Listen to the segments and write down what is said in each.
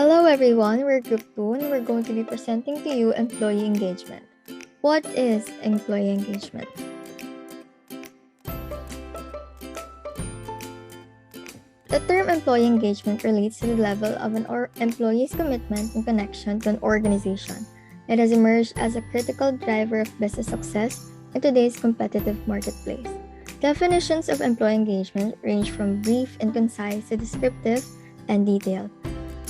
Hello everyone, we're Group 2 and we're going to be presenting to you employee engagement. What is employee engagement? The term employee engagement relates to the level of an employee's commitment and connection to an organization. It has emerged as a critical driver of business success in today's competitive marketplace. Definitions of employee engagement range from brief and concise to descriptive and detailed.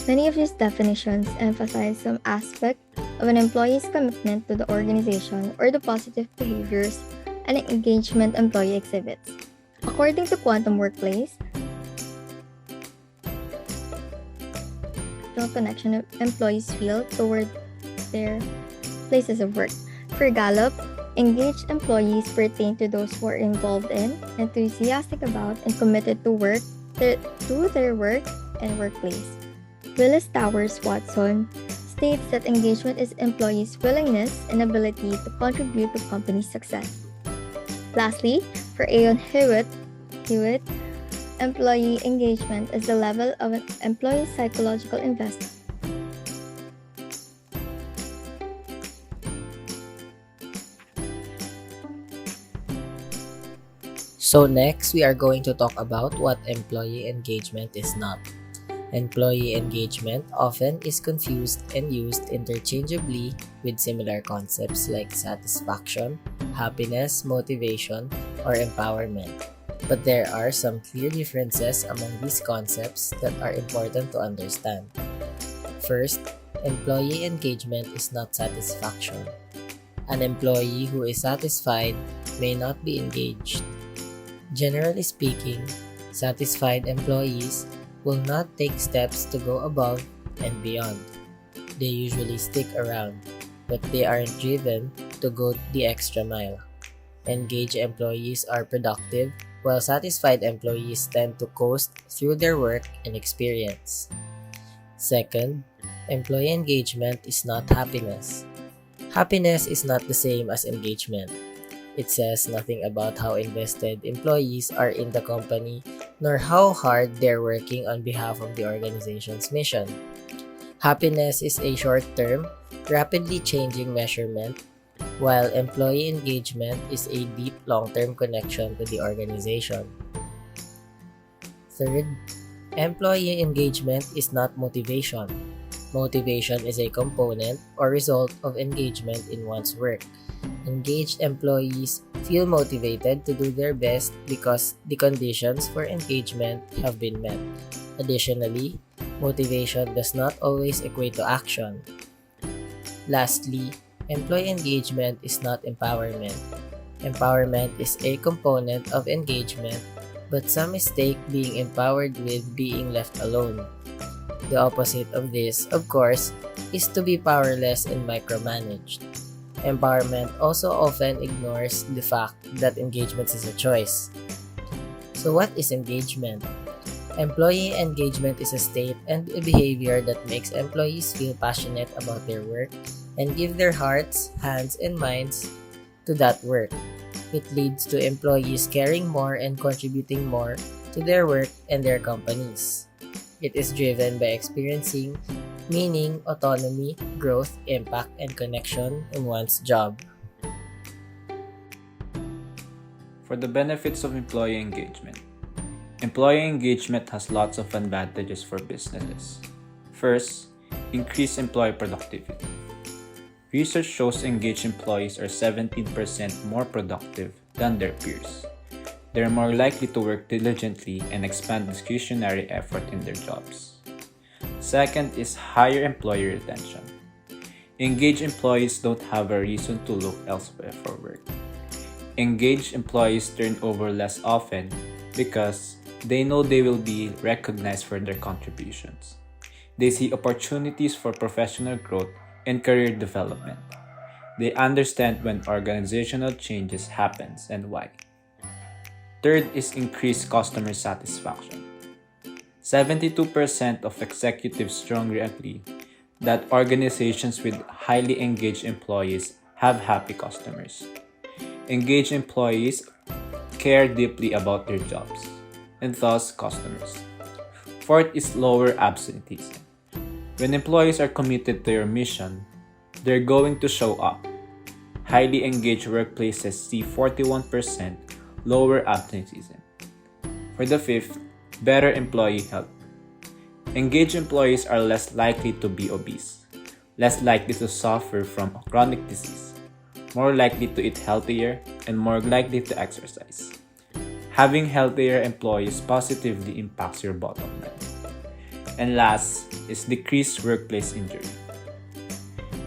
Many of these definitions emphasize some aspect of an employee's commitment to the organization or the positive behaviors an engagement employee exhibits. According to Quantum Workplace, the connection of employees feel toward their places of work. For Gallup, engaged employees pertain to those who are involved in, enthusiastic about, and committed to their work and workplace. Willis Towers Watson states that engagement is employees' willingness and ability to contribute to company success. Lastly, for Aon Hewitt, employee engagement is the level of an employee's psychological investment. So next, we are going to talk about what employee engagement is not. Employee engagement often is confused and used interchangeably with similar concepts like satisfaction, happiness, motivation, or empowerment. But there are some clear differences among these concepts that are important to understand. First, employee engagement is not satisfaction. An employee who is satisfied may not be engaged. Generally speaking, satisfied employees will not take steps to go above and beyond. They usually stick around, but they aren't driven to go the extra mile. Engaged employees are productive, while satisfied employees tend to coast through their work and experience. Second, employee engagement is not happiness. Happiness is not the same as engagement. It says nothing about how invested employees are in the company nor how hard they're working on behalf of the organization's mission. Happiness is a short-term, rapidly changing measurement, while employee engagement is a deep long-term connection to the organization. Third, employee engagement is not motivation. Motivation is a component or result of engagement in one's work. Engaged employees feel motivated to do their best because the conditions for engagement have been met. Additionally, motivation does not always equate to action. Lastly, employee engagement is not empowerment. Empowerment is a component of engagement, but some mistake being empowered with being left alone. The opposite of this, of course, is to be powerless and micromanaged. Empowerment also often ignores the fact that engagement is a choice. So what is engagement? Employee engagement is a state and a behavior that makes employees feel passionate about their work and give their hearts, hands, and minds to that work. It leads to employees caring more and contributing more to their work and their companies. It is driven by experiencing meaning, autonomy, growth, impact, and connection in one's job. For the benefits of employee engagement. Employee engagement has lots of advantages for businesses. First, increase employee productivity. Research shows engaged employees are 17% more productive than their peers. They are more likely to work diligently and expand discretionary effort in their jobs. Second is higher employee retention. Engaged employees don't have a reason to look elsewhere for work. Engaged employees turn over less often because they know they will be recognized for their contributions. They see opportunities for professional growth and career development. They understand when organizational changes happens and why. Third is increased customer satisfaction. 72% of executives strongly agree that organizations with highly engaged employees have happy customers. Engaged employees care deeply about their jobs, and thus customers. Fourth is lower absenteeism. When employees are committed to your mission, they're going to show up. Highly engaged workplaces see 41% lower absenteeism. For the fifth, better employee health. Engaged employees are less likely to be obese, less likely to suffer from chronic disease, more likely to eat healthier, and more likely to exercise. Having healthier employees positively impacts your bottom line. And last is decreased workplace injury.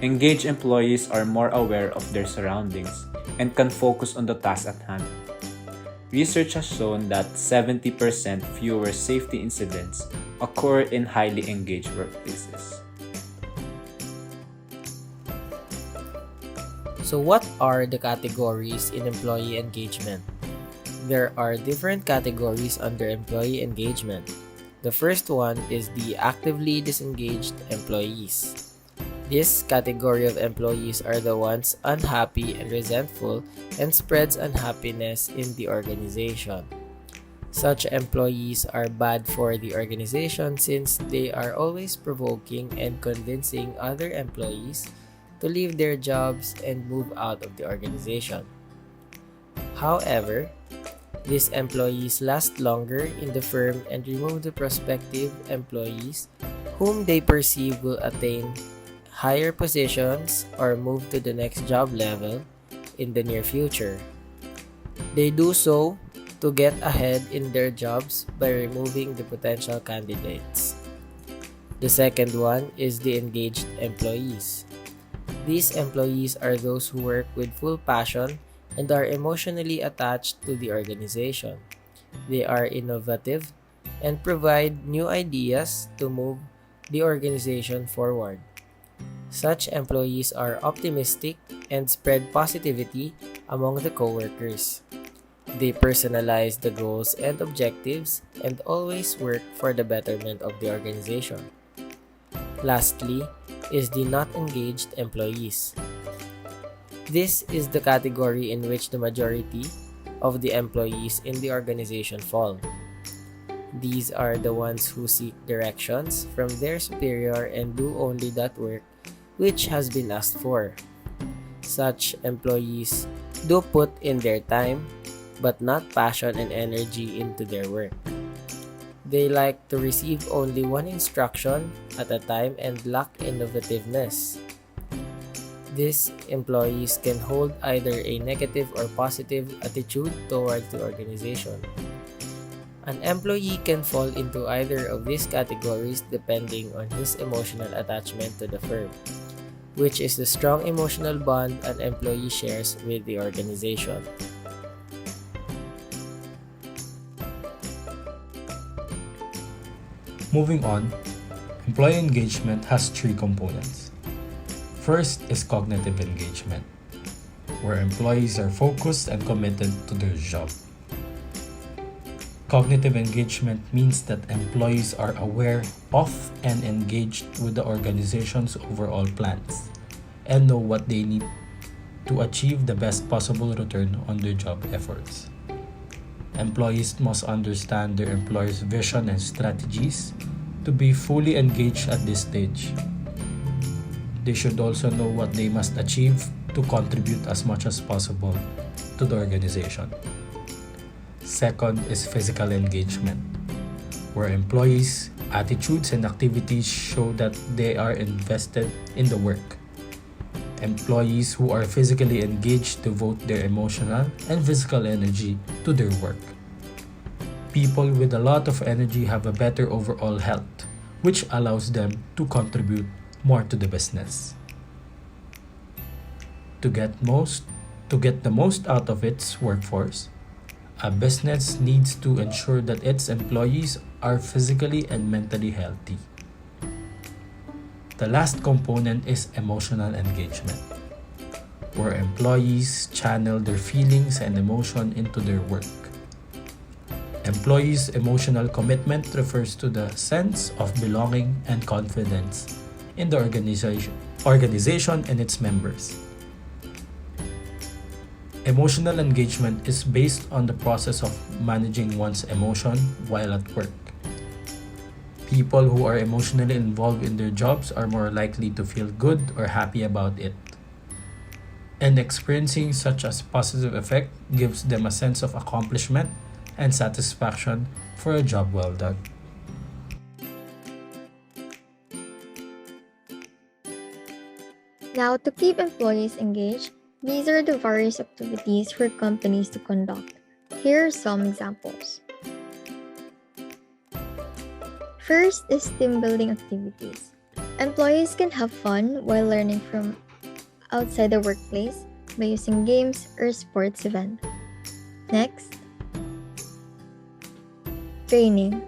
Engaged employees are more aware of their surroundings and can focus on the task at hand. Research has shown that 70% fewer safety incidents occur in highly engaged workplaces. So what are the categories in employee engagement? There are different categories under employee engagement. The first one is the actively disengaged employees. This category of employees are the ones unhappy and resentful and spreads unhappiness in the organization. Such employees are bad for the organization since they are always provoking and convincing other employees to leave their jobs and move out of the organization. However, these employees last longer in the firm and remove the prospective employees whom they perceive will attain higher positions or move to the next job level in the near future. They do so to get ahead in their jobs by removing the potential candidates. The second one is the engaged employees. These employees are those who work with full passion and are emotionally attached to the organization. They are innovative and provide new ideas to move the organization forward. Such employees are optimistic and spread positivity among the coworkers. They personalize the goals and objectives and always work for the betterment of the organization. Lastly is the not engaged employees. This is the category in which the majority of the employees in the organization fall. These are the ones who seek directions from their superior and do only that work which has been asked for. Such employees do put in their time, but not passion and energy into their work. They like to receive only one instruction at a time and lack innovativeness. These employees can hold either a negative or positive attitude towards the organization. An employee can fall into either of these categories depending on his emotional attachment to the firm, which is the strong emotional bond an employee shares with the organization. Moving on, employee engagement has three components. First is cognitive engagement, where employees are focused and committed to their job. Cognitive engagement means that employees are aware of and engaged with the organization's overall plans and know what they need to achieve the best possible return on their job efforts. Employees must understand their employer's vision and strategies to be fully engaged at this stage. They should also know what they must achieve to contribute as much as possible to the organization. Second is physical engagement, where employees' attitudes and activities show that they are invested in the work. Employees who are physically engaged devote their emotional and physical energy to their work. People with a lot of energy have a better overall health, which allows them to contribute more to the business. To get the most out of its workforce, a business needs to ensure that its employees are physically and mentally healthy. The last component is emotional engagement, where employees channel their feelings and emotion into their work. Employees' emotional commitment refers to the sense of belonging and confidence in the organization and its members. Emotional engagement is based on the process of managing one's emotion while at work. People who are emotionally involved in their jobs are more likely to feel good or happy about it. And experiencing such a positive effect gives them a sense of accomplishment and satisfaction for a job well done. Now, to keep employees engaged, these are the various activities for companies to conduct. Here are some examples. First is team building activities. Employees can have fun while learning from outside the workplace by using games or sports events. Next, training.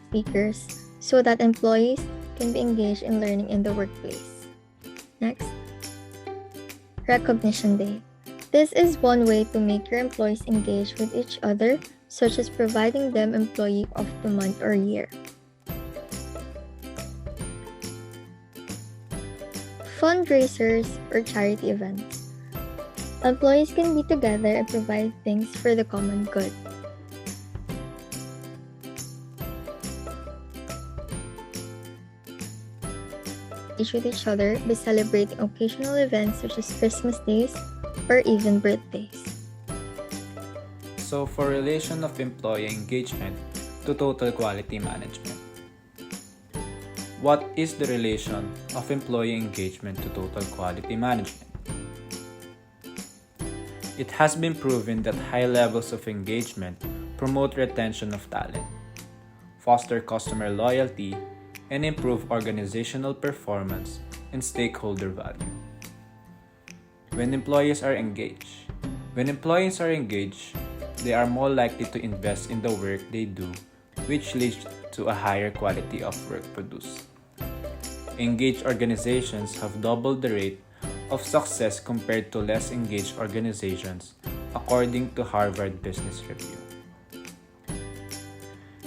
Speakers so that employees can be engaged in learning in the workplace. Next, Recognition Day. This is one way to make your employees engage with each other, such as providing them Employee of the Month or Year. Fundraisers or charity events. Employees can be together and provide things for the common good. With each other by celebrating occasional events such as Christmas days or even birthdays. So for relation of employee engagement to total quality management. What is the relation of employee engagement to total quality management? It has been proven that high levels of engagement promote retention of talent, foster customer loyalty, and improve organizational performance and stakeholder value. When employees are engaged, they are more likely to invest in the work they do, which leads to a higher quality of work produced. Engaged organizations have doubled the rate of success compared to less engaged organizations, according to Harvard Business Review.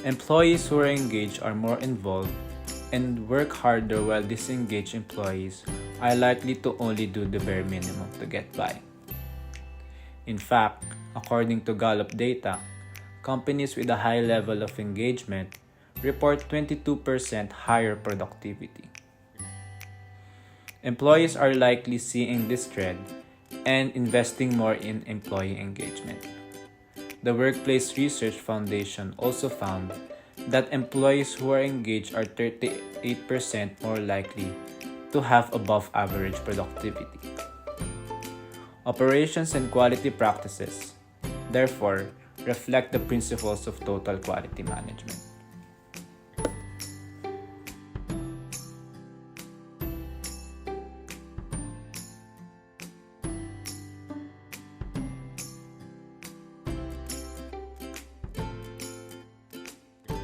Employees who are engaged are more involved and work harder, while disengaged employees are likely to only do the bare minimum to get by. In fact, according to Gallup data, companies with a high level of engagement report 22% higher productivity. Employees are likely seeing this trend and investing more in employee engagement. The Workplace Research Foundation also found that employees who are engaged are 38% more likely to have above average productivity. Operations and quality practices, therefore, reflect the principles of total quality management.